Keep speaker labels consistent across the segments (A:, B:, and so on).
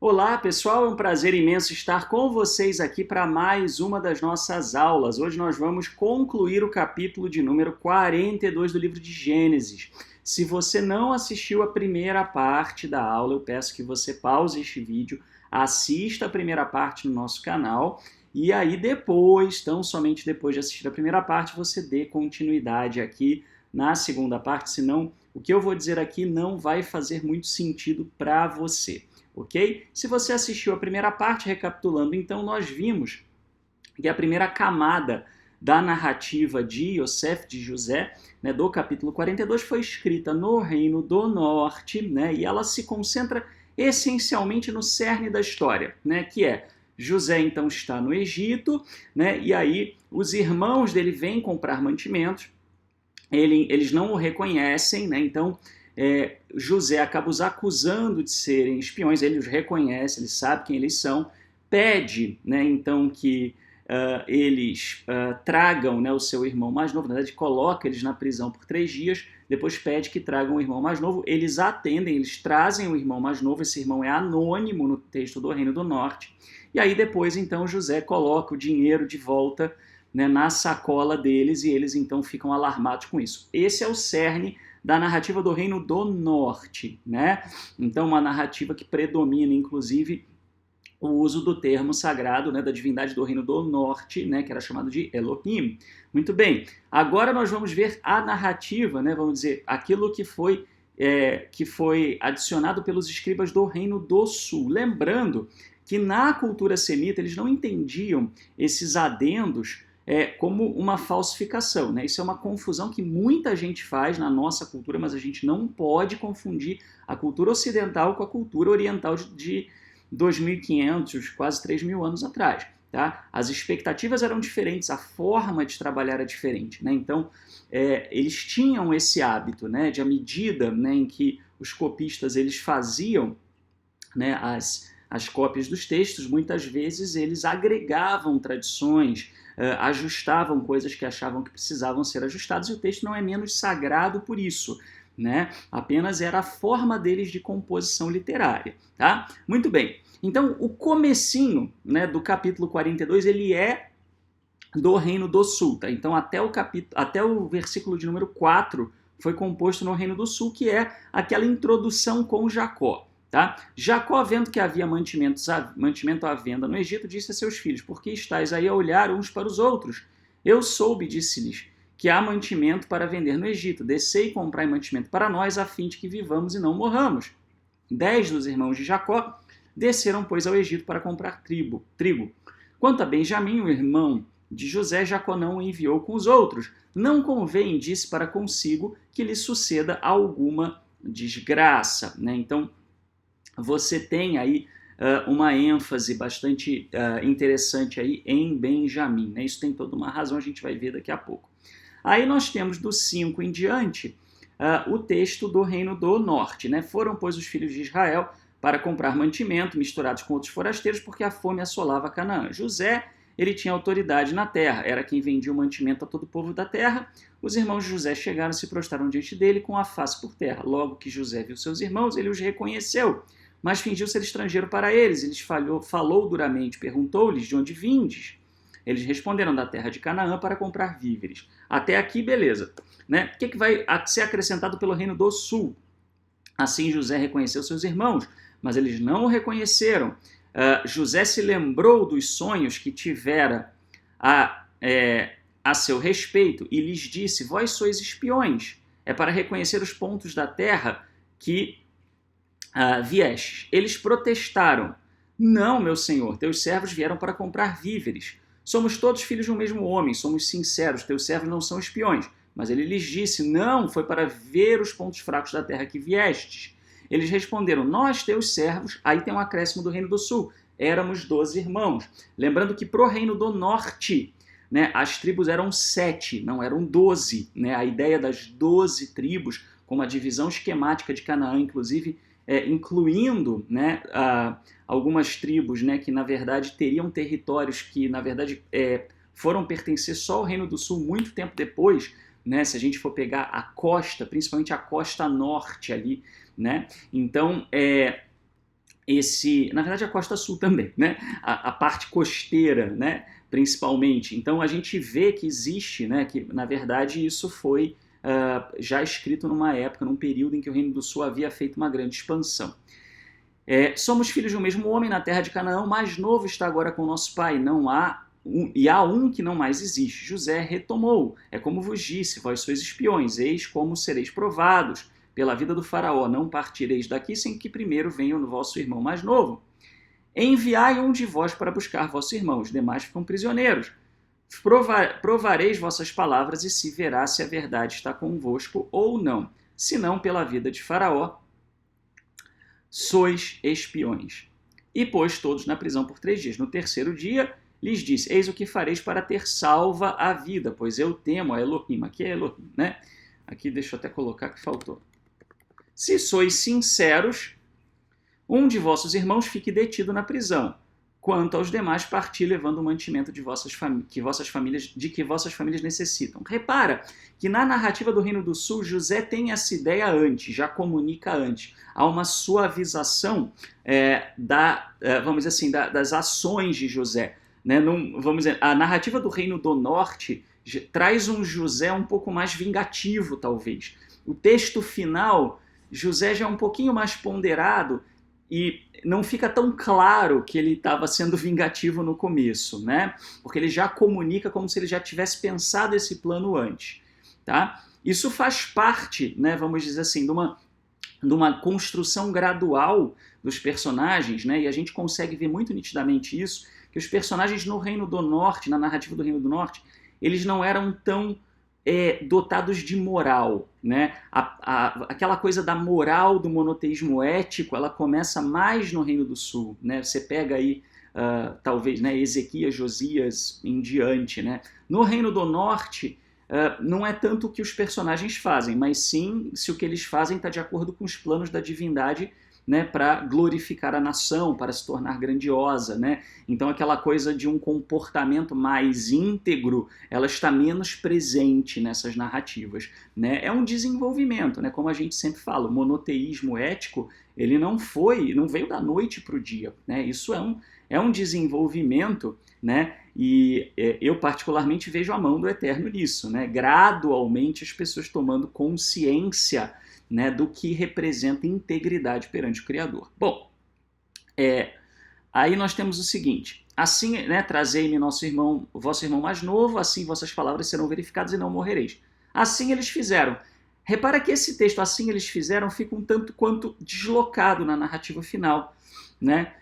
A: Olá, pessoal, é um prazer imenso estar com vocês aqui para mais uma das nossas aulas. Hoje nós vamos concluir o capítulo de número 42 do livro de Gênesis. Se você não assistiu a primeira parte da aula, eu peço que você pause este vídeo, assista a primeira parte no nosso canal e aí depois, tão somente depois de assistir a primeira parte, você dê continuidade aqui na segunda parte, senão o que eu vou dizer aqui não vai fazer muito sentido para você. Ok? Se você assistiu a primeira parte, recapitulando, então nós vimos que a primeira camada da narrativa de Yosef, de José, né, do capítulo 42, foi escrita no Reino do Norte, né, e ela se concentra essencialmente no cerne da história, né, que é José então está no Egito, né, e aí os irmãos dele vêm comprar mantimentos, eles não o reconhecem, né, então José acaba os acusando de serem espiões, ele os reconhece, ele sabe quem eles são, pede, né, então que eles tragam, né, o seu irmão mais novo, na verdade coloca eles na prisão por 3 dias, depois pede que tragam o irmão mais novo, eles atendem, eles trazem o irmão mais novo, esse irmão é anônimo no texto do Reino do Norte, e aí depois então José coloca o dinheiro de volta, né, na sacola deles e eles então ficam alarmados com isso. Esse é o cerne da narrativa do Reino do Norte, né? Então, uma narrativa que predomina, inclusive, o uso do termo sagrado, né, da divindade do Reino do Norte, né, que era chamado de Elohim. Muito bem, agora nós vamos ver a narrativa, né, vamos dizer, aquilo que foi adicionado pelos escribas do Reino do Sul. Lembrando que na cultura semita eles não entendiam esses adendos como uma falsificação, né? Isso é uma confusão que muita gente faz na nossa cultura, mas a gente não pode confundir a cultura ocidental com a cultura oriental de 2.500, quase 3.000 anos atrás. Tá? As expectativas eram diferentes, a forma de trabalhar era diferente. Né? Então, eles tinham esse hábito, né, de à medida, né, em que os copistas eles faziam, né, as cópias dos textos, muitas vezes eles agregavam tradições, ajustavam coisas que achavam que precisavam ser ajustadas, e o texto não é menos sagrado por isso, né? Apenas era a forma deles de composição literária, tá? Muito bem, então o comecinho, né, do capítulo 42, ele é do Reino do Sul, tá? Então até o versículo de número 4 foi composto no Reino do Sul, que é aquela introdução com Jacó. Tá? Jacó, vendo que havia mantimento à venda no Egito, disse a seus filhos: por que estáis aí a olhar uns para os outros? Eu soube, disse-lhes, que há mantimento para vender no Egito. Descei e comprai mantimento para nós, a fim de que vivamos e não morramos. 10 dos irmãos de Jacó desceram, pois, ao Egito para comprar trigo. Quanto a Benjamim, o irmão de José, Jacó não o enviou com os outros. Não convém, disse para consigo, que lhe suceda alguma desgraça. Né? Então, você tem aí uma ênfase bastante interessante aí em Benjamim. Né? Isso tem toda uma razão, a gente vai ver daqui a pouco. Aí nós temos do 5 em diante o texto do Reino do Norte. Né? Foram, pois, os filhos de Israel para comprar mantimento, misturados com outros forasteiros, porque a fome assolava Canaã. José, ele tinha autoridade na terra, era quem vendia o mantimento a todo o povo da terra. Os irmãos de José chegaram e se prostraram diante dele com a face por terra. Logo que José viu seus irmãos, ele os reconheceu, mas fingiu ser estrangeiro para eles. Ele falou duramente, perguntou-lhes: de onde vindes? Eles responderam: da terra de Canaã, para comprar víveres. Até aqui, beleza. Né? O que vai ser acrescentado pelo Reino do Sul? Assim José reconheceu seus irmãos, mas eles não o reconheceram. José se lembrou dos sonhos que tivera a seu respeito e lhes disse: vós sois espiões, é para reconhecer os pontos da terra que viestes. Eles protestaram: não, meu senhor, teus servos vieram para comprar víveres. Somos todos filhos de um mesmo homem, somos sinceros, teus servos não são espiões. Mas ele lhes disse: não, foi para ver os pontos fracos da terra que viestes. Eles responderam: nós, teus servos, aí tem um acréscimo do Reino do Sul, éramos 12 irmãos. Lembrando que pro Reino do Norte, né, as tribos eram 7, não eram 12. Né? A ideia das 12 tribos, com uma divisão esquemática de Canaã, inclusive, incluindo, né, algumas tribos, né, que na verdade teriam territórios que na verdade foram pertencer só ao Reino do Sul muito tempo depois, né, se a gente for pegar a costa, principalmente a costa norte ali, né, então na verdade a costa sul também, né? A parte costeira, né? Principalmente. Então a gente vê que existe, né? Que na verdade isso foi já escrito numa época, num período em que o Reino do Sul havia feito uma grande expansão. Somos filhos do mesmo homem na terra de Canaã, o mais novo está agora com nosso pai, e há um que não mais existe. José retomou, é como vos disse, vós sois espiões, eis como sereis provados pela vida do faraó, não partireis daqui sem que primeiro venha o vosso irmão mais novo. Enviai um de vós para buscar vosso irmão, os demais ficam prisioneiros. Provareis vossas palavras e se verá se a verdade está convosco ou não. Se não, pela vida de Faraó, sois espiões. E pôs todos na prisão por 3 dias. No terceiro dia, lhes disse, eis o que fareis para ter salva a vida, pois eu temo a Elohim. Aqui é Elohim, né? Aqui deixa eu até colocar que faltou. Se sois sinceros, um de vossos irmãos fique detido na prisão. Quanto aos demais, parti levando o mantimento de que vossas famílias necessitam. Repara que na narrativa do Reino do Sul, José tem essa ideia antes, já comunica antes. Há uma suavização vamos dizer assim, das ações de José. Né? Vamos dizer, a narrativa do Reino do Norte traz um José um pouco mais vingativo, talvez. O texto final, José já é um pouquinho mais ponderado, e não fica tão claro que ele estava sendo vingativo no começo, né? Porque ele já comunica como se ele já tivesse pensado esse plano antes, tá? Isso faz parte, né, vamos dizer assim, de uma construção gradual dos personagens, né? E a gente consegue ver muito nitidamente isso, que os personagens no Reino do Norte, na narrativa do Reino do Norte, eles não eram tão dotados de moral, né? Aquela coisa da moral do monoteísmo ético, ela começa mais no Reino do Sul, né? Você pega aí, talvez, né, Ezequias, Josias em diante, né? No Reino do Norte, não é tanto o que os personagens fazem, mas sim se o que eles fazem está de acordo com os planos da divindade, né, para glorificar a nação, para se tornar grandiosa, né? Então aquela coisa de um comportamento mais íntegro, ela está menos presente nessas narrativas, né? É um desenvolvimento, né? Como a gente sempre fala, o monoteísmo ético, ele não veio da noite para o dia, né? Isso é um desenvolvimento, né? E eu particularmente vejo a mão do Eterno nisso, né? Gradualmente as pessoas tomando consciência, né, do que representa integridade perante o Criador. Bom, aí nós temos o seguinte, assim, né, trazei-me vosso irmão mais novo, assim vossas palavras serão verificadas e não morrereis. Assim eles fizeram. Repara que esse texto, assim eles fizeram, fica um tanto quanto deslocado na narrativa final, né,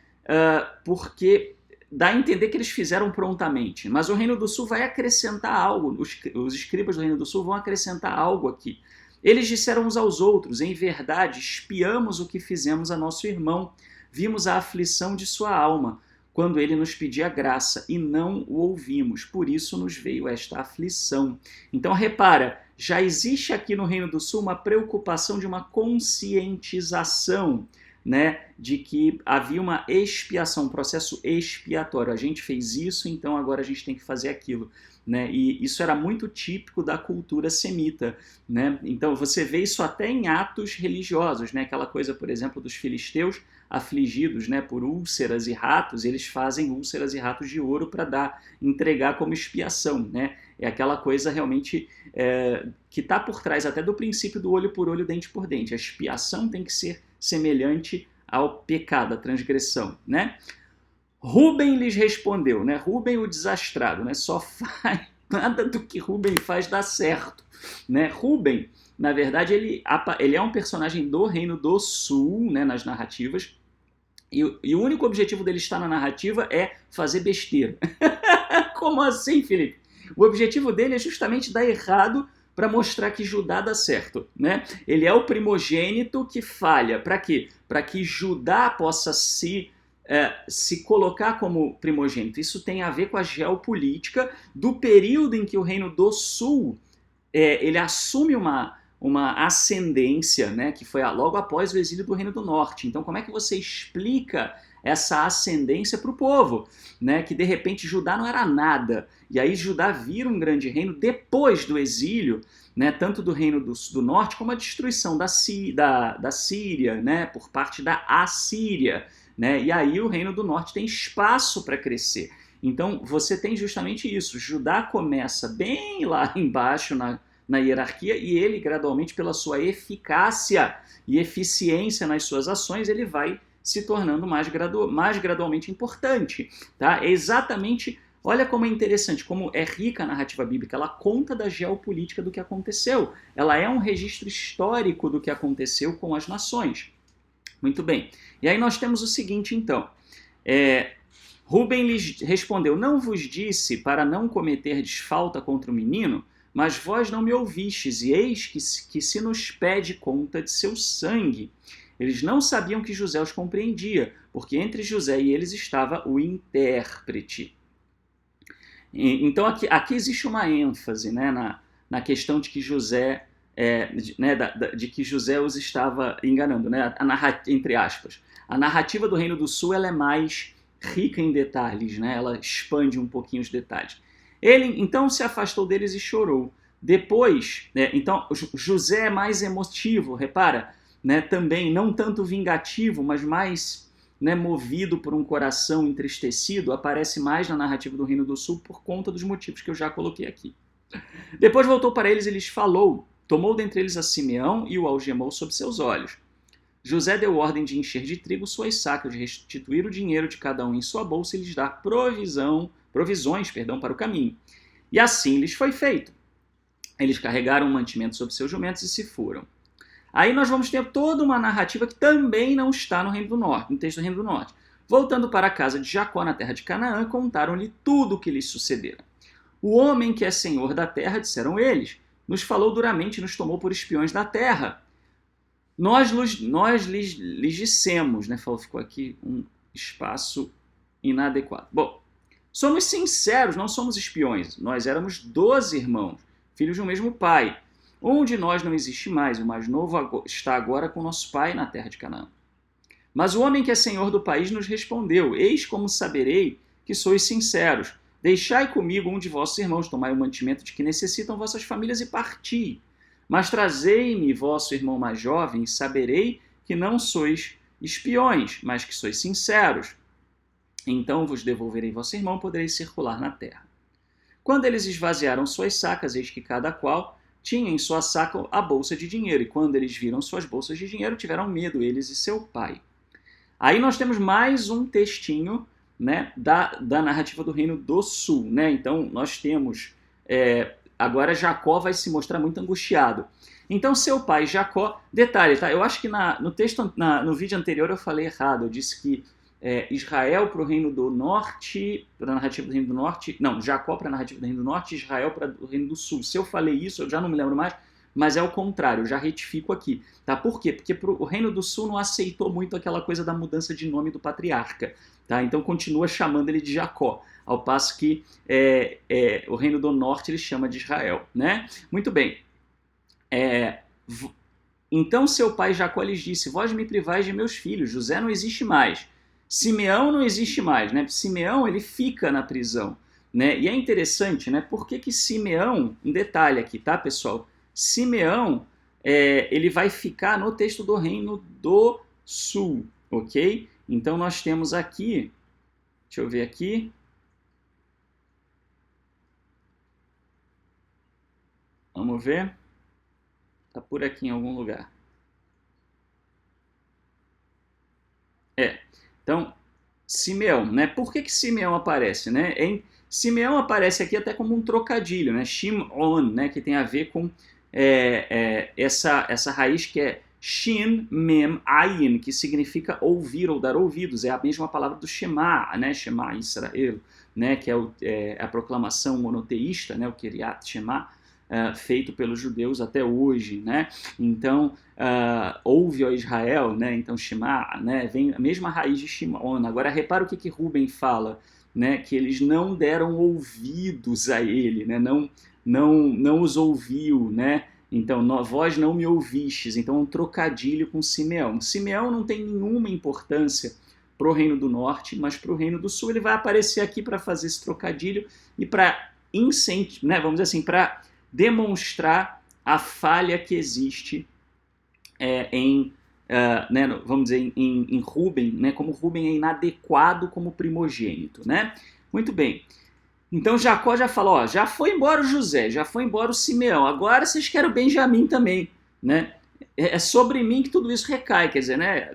A: porque dá a entender que eles fizeram prontamente, mas o Reino do Sul vai acrescentar algo, os escribas do Reino do Sul vão acrescentar algo aqui. Eles disseram uns aos outros, em verdade, espiamos o que fizemos a nosso irmão, vimos a aflição de sua alma, quando ele nos pedia graça, e não o ouvimos, por isso nos veio esta aflição. Então repara, já existe aqui no Reino do Sul uma preocupação de uma conscientização, né, de que havia uma expiação, um processo expiatório. A gente fez isso, então agora a gente tem que fazer aquilo. Né? E isso era muito típico da cultura semita, né? Então você vê isso até em atos religiosos, né? Aquela coisa, por exemplo, dos filisteus afligidos, né, por úlceras e ratos, eles fazem úlceras e ratos de ouro para entregar como expiação, né? É aquela coisa realmente que está por trás até do princípio do olho por olho, dente por dente. A expiação tem que ser semelhante ao pecado, à transgressão, né? Rúben lhes respondeu, né? Rúben o desastrado, né? Só faz nada do que Rúben faz dá certo, né? Rúben, na verdade, ele é um personagem do Reino do Sul, né? Nas narrativas, e o único objetivo dele estar na narrativa é fazer besteira. Como assim, Felipe? O objetivo dele é justamente dar errado para mostrar que Judá dá certo, né? Ele é o primogênito que falha. Para quê? Para que Judá possa se colocar como primogênito. Isso tem a ver com a geopolítica do período em que o Reino do Sul ele assume uma ascendência, né, que foi logo após o exílio do Reino do Norte. Então, como é que você explica essa ascendência para o povo? Né, que de repente Judá não era nada, e aí Judá vira um grande reino depois do exílio, né, tanto do Reino do Norte como a destruição da Síria, né, por parte da Assíria. né? E aí o Reino do Norte tem espaço para crescer. Então você tem justamente isso. Judá começa bem lá embaixo na hierarquia e ele gradualmente, pela sua eficácia e eficiência nas suas ações, ele vai se tornando mais gradualmente importante. Tá? É exatamente, olha como é interessante, como é rica a narrativa bíblica, ela conta da geopolítica do que aconteceu. Ela é um registro histórico do que aconteceu com as nações. Muito bem. E aí nós temos o seguinte, então. Rúben lhes respondeu, não vos disse para não cometer desfalta contra o menino, mas vós não me ouvistes, e eis que se nos pede conta de seu sangue. Eles não sabiam que José os compreendia, porque entre José e eles estava o intérprete. Então aqui existe uma ênfase, né, na questão de que José, de que José os estava enganando, né, entre aspas. A narrativa do Reino do Sul ela é mais rica em detalhes, né, ela expande um pouquinho os detalhes. Ele então se afastou deles e chorou. Depois, então José é mais emotivo, repara, né, também não tanto vingativo, mas mais, né, movido por um coração entristecido, aparece mais na narrativa do Reino do Sul por conta dos motivos que eu já coloquei aqui. Depois voltou para eles e lhes falou, tomou dentre eles a Simeão e o algemou sob seus olhos. José deu ordem de encher de trigo suas sacas, de restituir o dinheiro de cada um em sua bolsa e lhes dar provisões para o caminho. E assim lhes foi feito. Eles carregaram o mantimento sobre seus jumentos e se foram. Aí nós vamos ter toda uma narrativa que também não está no Reino do Norte, no texto do Reino do Norte. Voltando para a casa de Jacó, na terra de Canaã, contaram-lhe tudo o que lhes sucedera. O homem que é senhor da terra, disseram eles, nos falou duramente e nos tomou por espiões da terra. Nós lhes dissemos, né? Ficou aqui um espaço inadequado. Bom, somos sinceros, não somos espiões. Nós éramos 12 irmãos, filhos de um mesmo pai. Um de nós não existe mais, o mais novo está agora com nosso pai na terra de Canaã. Mas o homem que é senhor do país nos respondeu, eis como saberei que sois sinceros. Deixai comigo um de vossos irmãos, tomai o mantimento de que necessitam vossas famílias e parti. Mas trazei-me vosso irmão mais jovem, e saberei que não sois espiões, mas que sois sinceros. Então vos devolverei vosso irmão, podereis circular na terra. Quando eles esvaziaram suas sacas, eis que cada qual tinha em sua saca a bolsa de dinheiro, e quando eles viram suas bolsas de dinheiro, tiveram medo, eles e seu pai. Aí nós temos mais um textinho, né, da narrativa do Reino do Sul. Né? Então nós temos... agora Jacó vai se mostrar muito angustiado. Então seu pai Jacó... Detalhe, tá? Eu acho que no vídeo anterior eu falei errado. Eu disse que Israel para o Reino do Norte, para a narrativa do Reino do Norte... Não, Jacó para a narrativa do Reino do Norte e Israel para o Reino do Sul. Se eu falei isso, eu já não me lembro mais, mas é o contrário, eu já retifico aqui. Tá? Por quê? Porque o Reino do Sul não aceitou muito aquela coisa da mudança de nome do patriarca. Tá? Então continua chamando ele de Jacó, ao passo que o Reino do Norte ele chama de Israel. Né? Muito bem. Então seu pai Jacó lhes disse, vós me privais de meus filhos, José não existe mais. Simeão não existe mais, né? Simeão ele fica na prisão, né? E é interessante, né? Por que Simeão, um detalhe aqui, tá, pessoal? Simeão, ele vai ficar no texto do Reino do Sul, ok? Então nós temos aqui, deixa eu ver aqui, vamos ver, tá por aqui em algum lugar. Então, Simeão, né? Por que Simeão aparece, né? Simeão aparece aqui até como um trocadilho, né? Shimon, né? Que tem a ver com essa raiz que é Shin, Mem, Ayin, que significa ouvir ou dar ouvidos. É a mesma palavra do Shema, né? Shema Israel, né? Que é a proclamação monoteísta, né? O Kiryat Shema, feito pelos judeus até hoje, né? Então, ouve, ó Israel, né? Então, Shema, né? Vem a mesma raiz de Shimon. Agora, repara o que Rúben fala, né? Que eles não deram ouvidos a ele, né? Não os ouviu, né? Então, vós não me ouvistes. Então, um trocadilho com Simeão. Simeão não tem nenhuma importância para o Reino do Norte, mas para o Reino do Sul ele vai aparecer aqui para fazer esse trocadilho e para incentivar, né? Vamos dizer assim, para demonstrar a falha que existe em né, vamos dizer, em Rúben, né, como Rúben é inadequado como primogênito, né? Muito bem. Então Jacó já falou, ó, já foi embora o José, já foi embora o Simeão, agora vocês querem o Benjamim também, né? É sobre mim que tudo isso recai, quer dizer, né?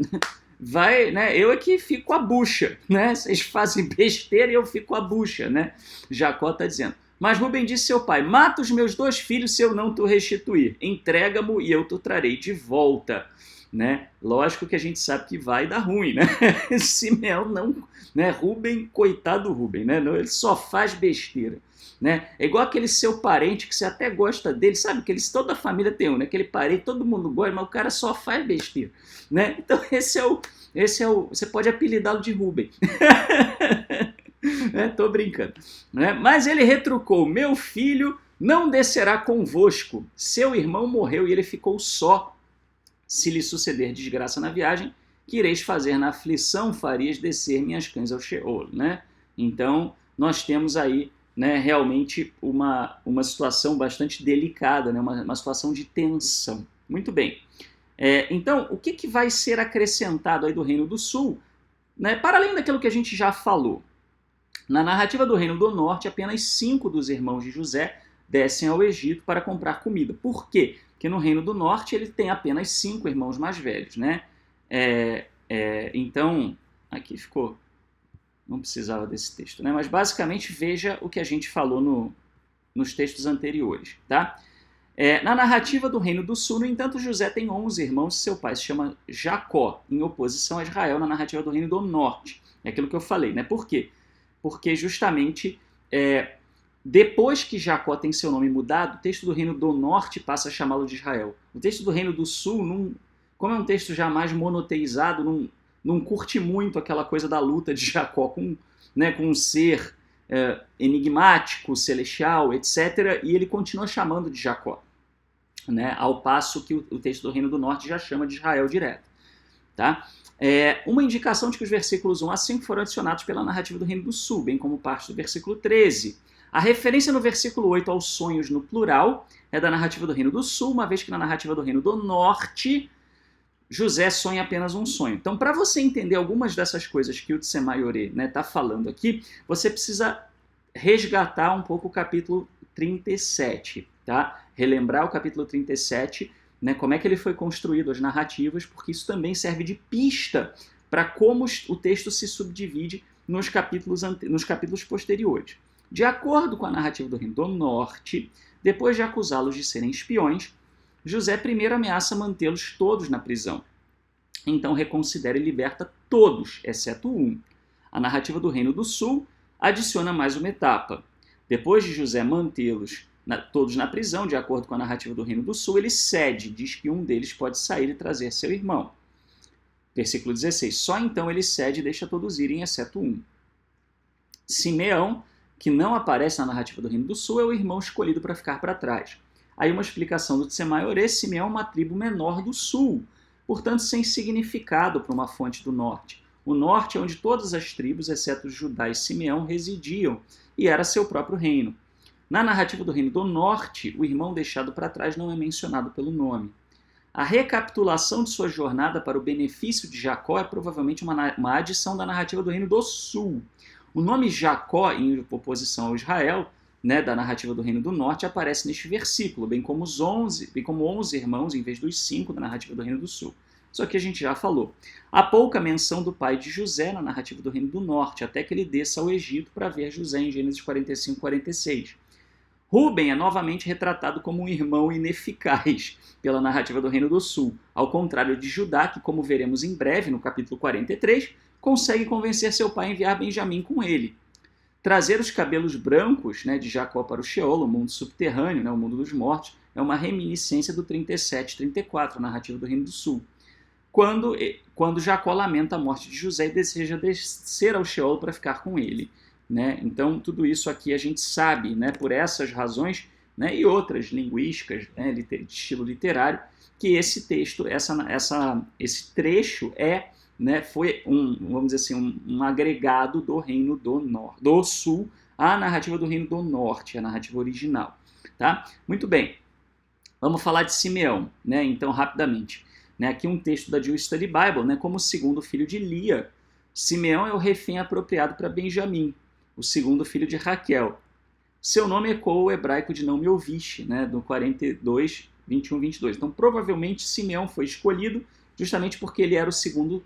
A: Vai, né? Eu é que fico com a bucha, né? Vocês fazem besteira e eu fico com a bucha, né? Jacó está dizendo. Mas Rúben disse seu pai, mata os meus 2 filhos se eu não te restituir, entrega-mo e eu te trarei de volta. Né? Lógico que a gente sabe que vai dar ruim, né? Simeão não, né? Rúben, coitado do Rúben, né? Ele só faz besteira, né? É igual aquele seu parente que você até gosta dele, sabe? Que toda a família tem um, né? Aquele parente, todo mundo gosta, mas o cara só faz besteira, né? Então esse é o, você pode apelidá-lo de Rúben. Tô brincando, né? Mas ele retrucou, meu filho não descerá convosco, seu irmão morreu e ele ficou só. Se lhe suceder desgraça na viagem, que ireis fazer na aflição, farias descer minhas cães ao Sheol, né? Então, nós temos aí, né, realmente uma situação bastante delicada, né? Uma situação de tensão. Muito bem. Então, o que vai ser acrescentado aí do Reino do Sul, né? Para além daquilo que a gente já falou? Na narrativa do Reino do Norte, apenas 5 dos irmãos de José descem ao Egito para comprar comida. Por quê? Porque no Reino do Norte ele tem apenas 5 irmãos mais velhos, né? Então, aqui ficou, não precisava desse texto, né? Mas basicamente veja o que a gente falou nos textos anteriores, tá? Na narrativa do Reino do Sul, no entanto, José tem 11 irmãos e seu pai se chama Jacó, em oposição a Israel na narrativa do Reino do Norte. É aquilo que eu falei, né? Por quê? Porque justamente depois que Jacó tem seu nome mudado, o texto do Reino do Norte passa a chamá-lo de Israel. O texto do Reino do Sul, como é um texto já mais monoteizado, não curte muito aquela coisa da luta de Jacó com um ser enigmático, celestial, etc. E ele continua chamando de Jacó, né? Ao passo que o texto do Reino do Norte já chama de Israel direto. Tá? Uma indicação de que os versículos 1 a 5 foram adicionados pela narrativa do Reino do Sul, bem como parte do versículo 13. A referência no versículo 8 aos sonhos no plural é da narrativa do Reino do Sul, uma vez que na narrativa do Reino do Norte, José sonha apenas um sonho. Então, para você entender algumas dessas coisas que o Tsemaiorê está falando aqui, você precisa resgatar um pouco o capítulo 37, tá? Relembrar o capítulo 37, né, como é que ele foi construído, as narrativas, porque isso também serve de pista para como o texto se subdivide nos capítulos posteriores. De acordo com a narrativa do Reino do Norte, depois de acusá-los de serem espiões, José primeiro ameaça mantê-los todos na prisão. Então reconsidera e liberta todos, exceto um. A narrativa do Reino do Sul adiciona mais uma etapa. Depois de José mantê-los todos na prisão, de acordo com a narrativa do Reino do Sul, ele cede, diz que um deles pode sair e trazer seu irmão. Versículo 16. Só então ele cede e deixa todos irem, exceto um. Simeão, que não aparece na narrativa do Reino do Sul, é o irmão escolhido para ficar para trás. Aí uma explicação do Tsemaiorê, Simeão é uma tribo menor do sul, portanto sem significado para uma fonte do norte. O norte é onde todas as tribos, exceto Judá e Simeão, residiam, e era seu próprio reino. Na narrativa do Reino do Norte, o irmão deixado para trás não é mencionado pelo nome. A recapitulação de sua jornada para o benefício de Jacó é provavelmente uma adição da narrativa do Reino do Sul. O nome Jacó, em oposição ao Israel, da narrativa do Reino do Norte, aparece neste versículo, bem como 11 irmãos, em vez dos 5 da narrativa do Reino do Sul. Isso aqui a gente já falou. Há pouca menção do pai de José na narrativa do Reino do Norte, até que ele desça ao Egito para ver José em Gênesis 45, 46. Rúben é novamente retratado como um irmão ineficaz pela narrativa do Reino do Sul, ao contrário de Judá, que, como veremos em breve, no capítulo 43, consegue convencer seu pai a enviar Benjamim com ele. Trazer os cabelos brancos de Jacó para o Sheol, o mundo subterrâneo, o mundo dos mortos, é uma reminiscência do 37 e 34, a narrativa do Reino do Sul. Quando Jacó lamenta a morte de José e deseja descer ao Sheol para ficar com ele. Então, tudo isso aqui a gente sabe, por essas razões e outras linguísticas, de estilo literário, que esse texto, esse trecho foi vamos dizer assim, um agregado do Reino do Sul à narrativa do Reino do Norte, a narrativa original. Tá? Muito bem, vamos falar de Simeão, então rapidamente. né, aqui um texto da Jewish Study Bible, né, como o segundo filho de Lia. Simeão é o refém apropriado para Benjamim, o segundo filho de Raquel. Seu nome ecoa o hebraico de não me ouviste, né, do 42, 21, 22. Então, provavelmente, Simeão foi escolhido justamente porque ele era o segundo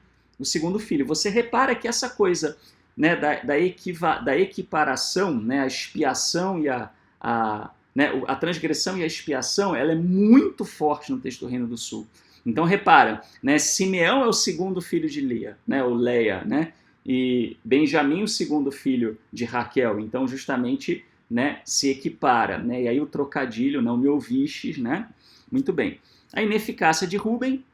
A: filho. Você repara que essa coisa, né, da equiparação, né, a expiação e a transgressão e a expiação, ela é muito forte no texto do Reino do Sul. Então, repara, né, Simeão é o segundo filho de Lia, né, ou Leia, né, e Benjamim o segundo filho de Raquel. Então, justamente, né, se equipara, né, e aí o trocadilho, não me ouvistes, né, muito bem. A ineficácia de Rúben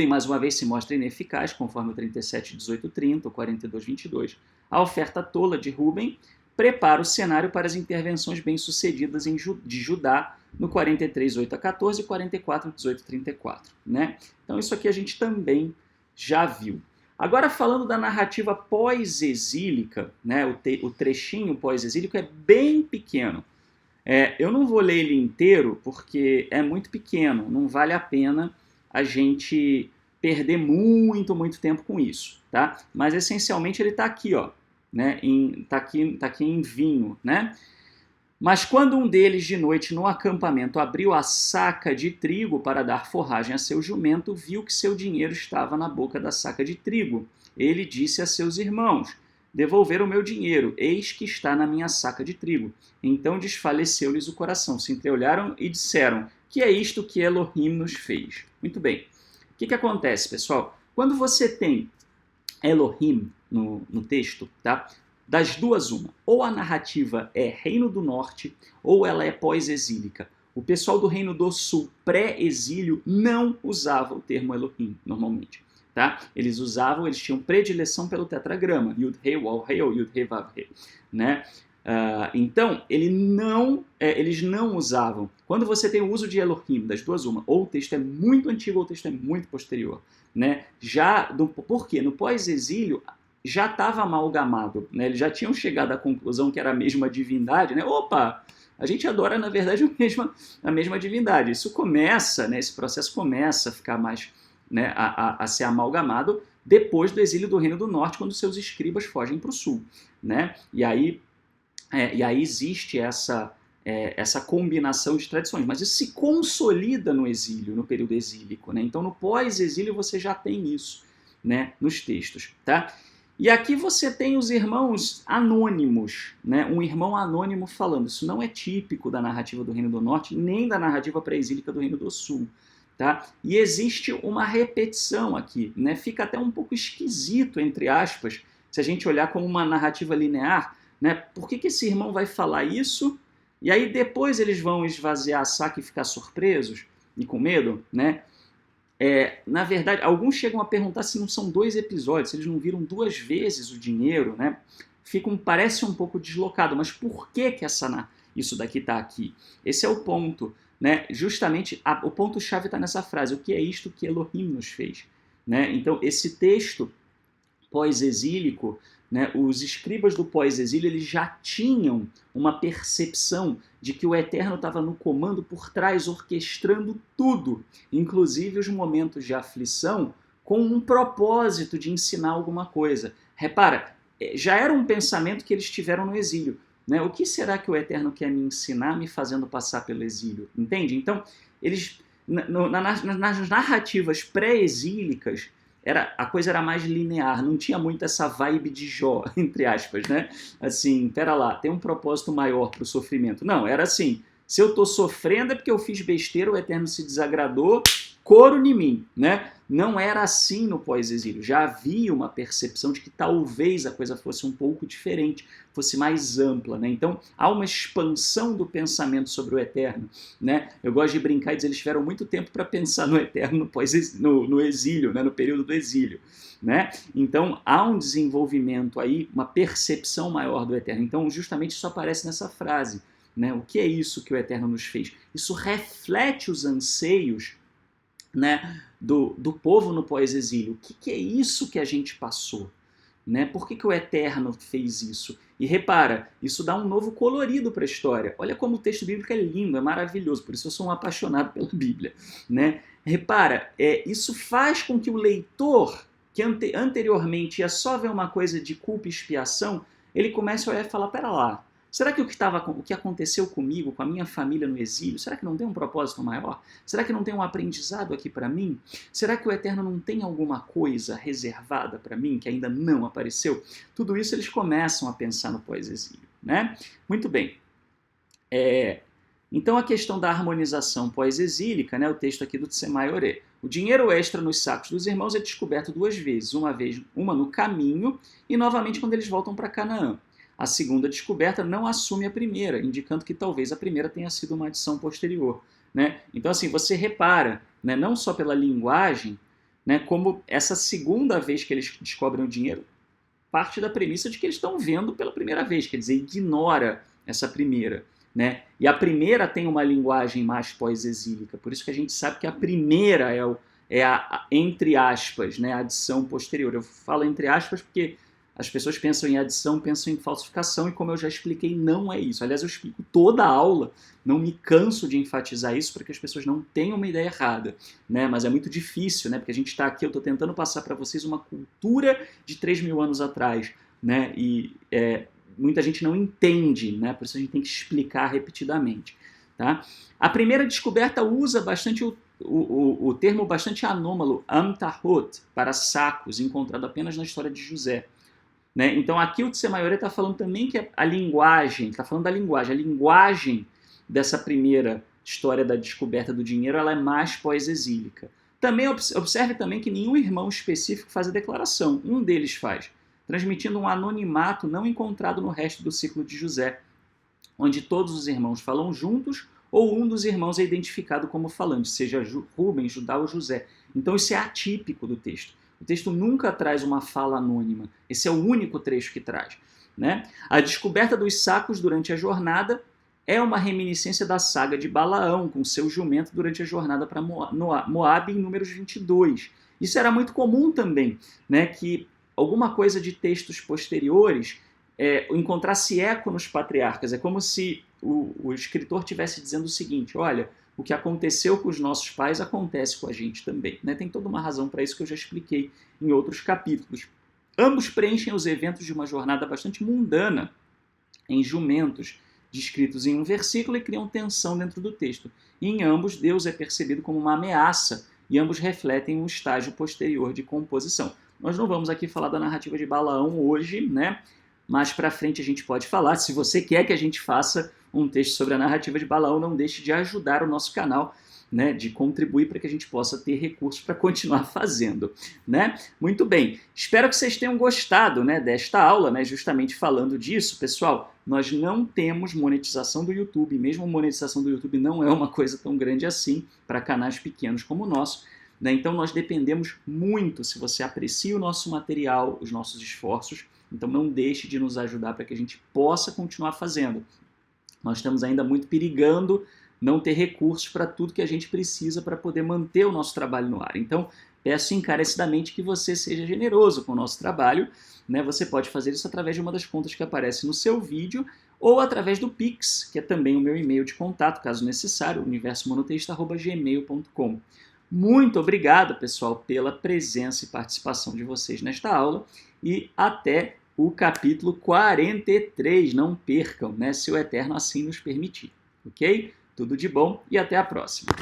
A: mais uma vez se mostra ineficaz, conforme o 37, 18, 30, o 42, 22. A oferta tola de Rúben prepara o cenário para as intervenções bem-sucedidas de Judá no 43, 8 a 14 e 44, 18 a 34. Né? Então isso aqui a gente também já viu. Agora falando da narrativa pós-exílica, né, o trechinho pós-exílico é bem pequeno. Eu não vou ler ele inteiro porque é muito pequeno, não vale a pena a gente perder muito tempo com isso, tá? Mas essencialmente ele está aqui, ó, né? Tá aqui em vinho, né? Mas quando um deles de noite no acampamento abriu a saca de trigo para dar forragem a seu jumento, viu que seu dinheiro estava na boca da saca de trigo. Ele disse a seus irmãos: devolveram o meu dinheiro, eis que está na minha saca de trigo. Então desfaleceu-lhes o coração, se entreolharam e disseram: que é isto que Elohim nos fez? Muito bem. O que acontece, pessoal? Quando você tem Elohim no texto, tá? Das duas, uma. Ou a narrativa é Reino do Norte, ou ela é pós-exílica. O pessoal do Reino do Sul, pré-exílio, não usava o termo Elohim, normalmente. Tá? Eles tinham predileção pelo tetragrama, Yud-Hei, Waw-Hei ou Yud-Hei, Vav-Hei. Né? Então, eles não usavam. Quando você tem o uso de Elohim, das duas, uma, ou o texto é muito antigo ou o texto é muito posterior. Né? Por quê? No pós-exílio, já estava amalgamado. Né? Eles já tinham chegado à conclusão que era a mesma divindade. Né? Opa! A gente adora, na verdade, a mesma divindade. Isso começa, né? Esse processo começa a ficar mais, né, a ser amalgamado depois do exílio do Reino do Norte, quando seus escribas fogem para o sul. Né? E aí existe essa combinação de tradições, mas isso se consolida no exílio, no período exílico. Né? Então, no pós-exílio, você já tem isso, né, nos textos. Tá? E aqui você tem os irmãos anônimos, né? Um irmão anônimo falando. Isso não é típico da narrativa do Reino do Norte, nem da narrativa pré-exílica do Reino do Sul. Tá? E existe uma repetição aqui. Né? Fica até um pouco esquisito, entre aspas, se a gente olhar como uma narrativa linear. Né? Por que esse irmão vai falar isso? E aí depois eles vão esvaziar a saca e ficar surpresos e com medo, né? Na verdade, alguns chegam a perguntar se não são 2 episódios, se eles não viram 2 vezes o dinheiro, né? Parece um pouco deslocado, mas por que isso daqui está aqui? Esse é o ponto, né? Justamente, o ponto-chave está nessa frase: o que é isto que Elohim nos fez? Né? Então, esse texto pós-exílico, né, os escribas do pós-exílio eles já tinham uma percepção de que o Eterno estava no comando por trás, orquestrando tudo, inclusive os momentos de aflição, com um propósito de ensinar alguma coisa. Repara, já era um pensamento que eles tiveram no exílio. Né? O que será que o Eterno quer me ensinar me fazendo passar pelo exílio? Entende? Então, eles, nas narrativas pré-exílicas, a coisa era mais linear, não tinha muito essa vibe de Jó, entre aspas, né? Assim, pera lá, tem um propósito maior para o sofrimento. Não, era assim, se eu estou sofrendo é porque eu fiz besteira, o Eterno se desagradou, coro em mim, né? Não era assim no pós-exílio, já havia uma percepção de que talvez a coisa fosse um pouco diferente, fosse mais ampla, né? Então, há uma expansão do pensamento sobre o Eterno, né? Eu gosto de brincar e dizer, eles tiveram muito tempo para pensar no Eterno no exílio, né? No período do exílio, né? Então, há um desenvolvimento aí, uma percepção maior do Eterno. Então, justamente isso aparece nessa frase, né? O que é isso que o Eterno nos fez? Isso reflete os anseios, né, do povo no pós-exílio. O que é isso que a gente passou? Né? Por que o Eterno fez isso? E repara, isso dá um novo colorido para a história. Olha como o texto bíblico é lindo, é maravilhoso, por isso eu sou um apaixonado pela Bíblia. Né? repara, isso faz com que o leitor, que anteriormente ia só ver uma coisa de culpa e expiação, ele comece a olhar e falar, pera lá, será que o que aconteceu comigo, com a minha família no exílio, será que não tem um propósito maior? Será que não tem um aprendizado aqui para mim? Será que o Eterno não tem alguma coisa reservada para mim que ainda não apareceu? Tudo isso eles começam a pensar no pós-exílio, né? Muito bem. Então a questão da harmonização pós-exílica, né, o texto aqui do Tsemayoré. O dinheiro extra nos sacos dos irmãos é descoberto duas vezes, uma no caminho e novamente quando eles voltam para Canaã. A segunda descoberta não assume a primeira, indicando que talvez a primeira tenha sido uma adição posterior, né? Então assim, você repara, né, não só pela linguagem, né, como essa segunda vez que eles descobrem o dinheiro parte da premissa de que eles estão vendo pela primeira vez, quer dizer, ignora essa primeira. Né? E a primeira tem uma linguagem mais pós-exílica, por isso que a gente sabe que a primeira é a entre aspas, né, a adição posterior. Eu falo entre aspas porque as pessoas pensam em adição, pensam em falsificação, e como eu já expliquei, não é isso. Aliás, eu explico toda a aula, não me canso de enfatizar isso para que as pessoas não tenham uma ideia errada. Né? Mas é muito difícil, né? Porque a gente está aqui, eu estou tentando passar para vocês uma cultura de 3.000 anos atrás, né? E muita gente não entende, né? Por isso a gente tem que explicar repetidamente. Tá? A primeira descoberta usa bastante o termo bastante anômalo, amtahot, para sacos, encontrado apenas na história de José. Né? Então aqui o Tsemayoré está falando também que a linguagem, está falando da linguagem, a linguagem dessa primeira história da descoberta do dinheiro ela é mais pós-exílica. Também observe também que nenhum irmão específico faz a declaração, um deles faz, transmitindo um anonimato não encontrado no resto do ciclo de José, onde todos os irmãos falam juntos ou um dos irmãos é identificado como falante, seja Rubem, Judá ou José. Então isso é atípico do texto. O texto nunca traz uma fala anônima. Esse é o único trecho que traz. Né? A descoberta dos sacos durante a jornada é uma reminiscência da saga de Balaão, com seu jumento durante a jornada para Moabe em Números 22. Isso era muito comum também, né? Que alguma coisa de textos posteriores encontrasse eco nos patriarcas. É como se o escritor estivesse dizendo o seguinte, olha, o que aconteceu com os nossos pais acontece com a gente também. Né? Tem toda uma razão para isso que eu já expliquei em outros capítulos. Ambos preenchem os eventos de uma jornada bastante mundana em jumentos, descritos em um versículo e criam tensão dentro do texto. E em ambos, Deus é percebido como uma ameaça e ambos refletem um estágio posterior de composição. Nós não vamos aqui falar da narrativa de Balaão hoje, né? Mais para frente a gente pode falar. Se você quer que a gente faça um texto sobre a narrativa de Balaão, não deixe de ajudar o nosso canal, né, de contribuir para que a gente possa ter recursos para continuar fazendo. Né? Muito bem, espero que vocês tenham gostado, né, desta aula, né, justamente falando disso. Pessoal, nós não temos monetização do YouTube, mesmo a monetização do YouTube não é uma coisa tão grande assim para canais pequenos como o nosso. Né? Então nós dependemos muito, se você aprecia o nosso material, os nossos esforços, então não deixe de nos ajudar para que a gente possa continuar fazendo. Nós estamos ainda muito perigando não ter recursos para tudo que a gente precisa para poder manter o nosso trabalho no ar. Então, peço encarecidamente que você seja generoso com o nosso trabalho. Né? Você pode fazer isso através de uma das contas que aparece no seu vídeo ou através do Pix, que é também o meu e-mail de contato, caso necessário, universomonoteísta@gmail.com. Muito obrigado, pessoal, pela presença e participação de vocês nesta aula e até o capítulo 43. Não percam, né, se o Eterno assim nos permitir. Ok? Tudo de bom e até a próxima.